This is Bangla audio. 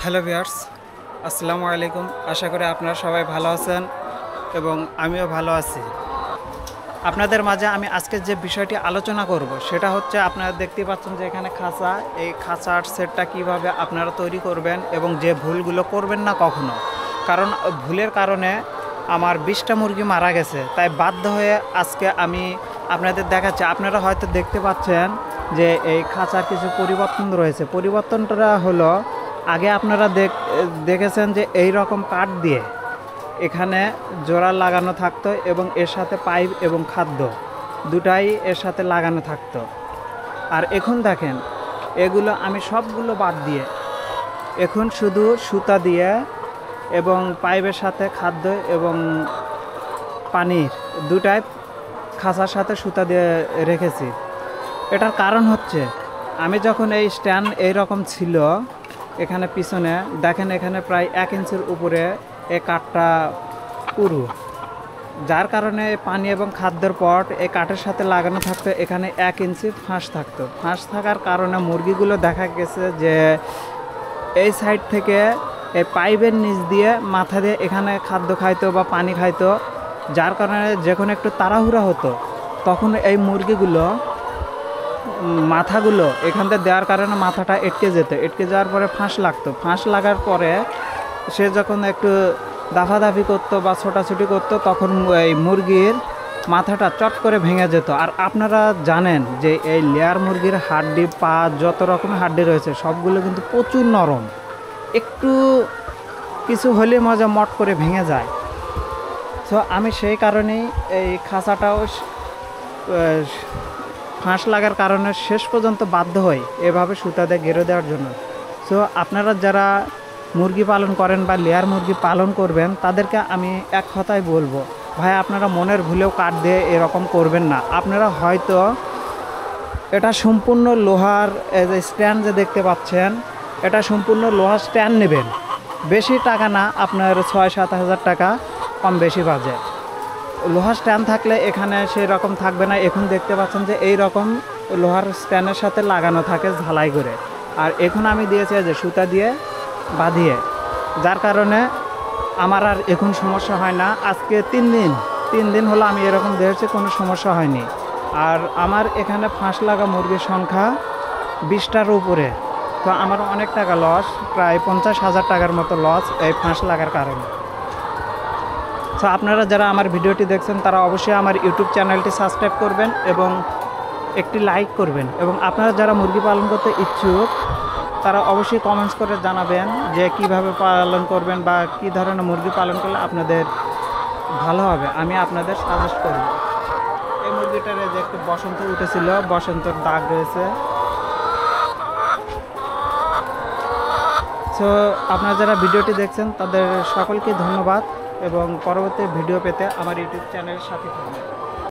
হ্যালো ভিউয়ার্স, আসসালামু আলাইকুম। আশা করি আপনারা সবাই ভালো আছেন এবং আমিও ভালো আছি। আপনাদের মাঝে আমি আজকে যে বিষয়টি আলোচনা করব সেটা হচ্ছে, আপনারা দেখতে পাচ্ছেন যে এখানে খাঁচা, এই খাঁচার সেটটা কিভাবে আপনারা তৈরি করবেন এবং যে ভুলগুলো করবেন না কখনো। কারণ ভুলের কারণে আমার 20টা মুরগি মারা গেছে, তাই বাধ্য হয়ে আজকে আমি আপনাদের দেখাচ্ছি। আপনারা হয়তো দেখতে পাচ্ছেন যে এই খাঁচার কিছু পরিবর্তন রয়েছে। পরিবর্তনটা হলো, আগে আপনারা দেখেছেন যে এই রকম কাঠ দিয়ে এখানে জোড়া লাগানো থাকতো এবং এর সাথে পাইপ এবং খাদ্য দুটাই এর সাথে লাগানো থাকতো। আর এখন দেখেন, এগুলো আমি সবগুলো বাদ দিয়ে এখন শুধু সুতা দিয়ে এবং পাইপের সাথে খাদ্য এবং পানির দুটাই খাঁচার সাথে সুতা দিয়ে রেখেছি। এটার কারণ হচ্ছে, আমি যখন এই স্ট্যান্ড এইরকম ছিল, এখানে পিছনে দেখেন, এখানে প্রায় 1 ইঞ্চির উপরে এই কাঠটা পুরু, যার কারণে পানি এবং খাদ্যের পট এই কাঠের সাথে লাগানো থাকতো। এখানে 1 ইঞ্চি ফাঁস থাকতো। ফাঁস থাকার কারণে মুরগিগুলো দেখা গেছে যে এই সাইড থেকে এই পাইপের নিচ দিয়ে মাথা দিয়ে এখানে খাদ্য খাইতো বা পানি খাইতো, যার কারণে যখন একটু তাড়াহুড়া হতো তখন এই মুরগিগুলো মাথাগুলো এখান থেকে দেওয়ার কারণে মাথাটা এটকে যেত। এটকে যাওয়ার পরে ফাঁস লাগতো। ফাঁস লাগার পরে সে যখন একটু দাফাদাফি করতো বা ছোটাছুটি করতো, তখন এই মুরগির মাথাটা চট করে ভেঙে যেত। আর আপনারা জানেন যে এই লেয়ার মুরগির হাড্ডি, পা, যত রকমের হাড্ডি রয়েছে সবগুলো কিন্তু প্রচুর নরম। একটু কিছু হলে মজা মট করে ভেঙে যায়। তো আমি সেই কারণেই এই খাঁচাটাও ফাঁস লাগার কারণে শেষ পর্যন্ত বাধ্য হই এভাবে সুতা দিয়ে গেড়ে দেওয়ার জন্য। সো আপনারা যারা মুরগি পালন করেন বা লেয়ার মুরগি পালন করবেন, তাদেরকে আমি এক কথাই বলবো, ভাই আপনারা মনের ভুলেও কাঠ দিয়ে এরকম করবেন না। আপনারা হয়তো এটা সম্পূর্ণ লোহার স্ট্যান্ড যে দেখতে পাচ্ছেন, এটা সম্পূর্ণ লোহার স্ট্যান্ড নেবেন। বেশি টাকা না, আপনার 6-7 হাজার টাকা কম বেশি বাজে। লোহার স্ট্যান্ড থাকলে এখানে সেই রকম থাকবে না। এখন দেখতে পাচ্ছেন যে এই রকম লোহার স্ট্যান্ডের সাথে লাগানো থাকে ঝালাই করে। আর এখন আমি দিয়েছি যে সুতা দিয়ে বাঁধিয়ে, যার কারণে আমার আর এখন সমস্যা হয় না। আজকে 3 দিন হলো আমি এরকম দিয়েছি, কোনো সমস্যা হয়নি। আর আমার এখানে ফাঁস লাগা মুরগির সংখ্যা 20টার উপরে। তো আমার অনেক টাকা লস, প্রায় 50,000 টাকার মতো লস এই ফাঁস লাগার কারণে। তো আপনারা যারা আমার ভিডিওটি দেখছেন তারা অবশ্যই আমার ইউটিউব চ্যানেলটি সাবস্ক্রাইব করবেন এবং একটি লাইক করবেন। এবং আপনারা যারা মুরগি পালন করতে ইচ্ছুক তারা অবশ্যই কমেন্টস করে জানাবেন যে কিভাবে পালন করবেন বা কী ধরনের মুরগি পালন করলে আপনাদের ভালো হবে, আমি আপনাদের সাজেস্ট করব। এই মুরগিটার যে একটু বসন্ত উঠেছিল, বসন্তর দাগ রয়েছে। সো আপনারা যারা ভিডিওটি দেখছেন তাদের সকলকে ধন্যবাদ এবং পরবর্তী ভিডিও পেতে আমার ইউটিউব চ্যানেলের সাথে থাকবেন।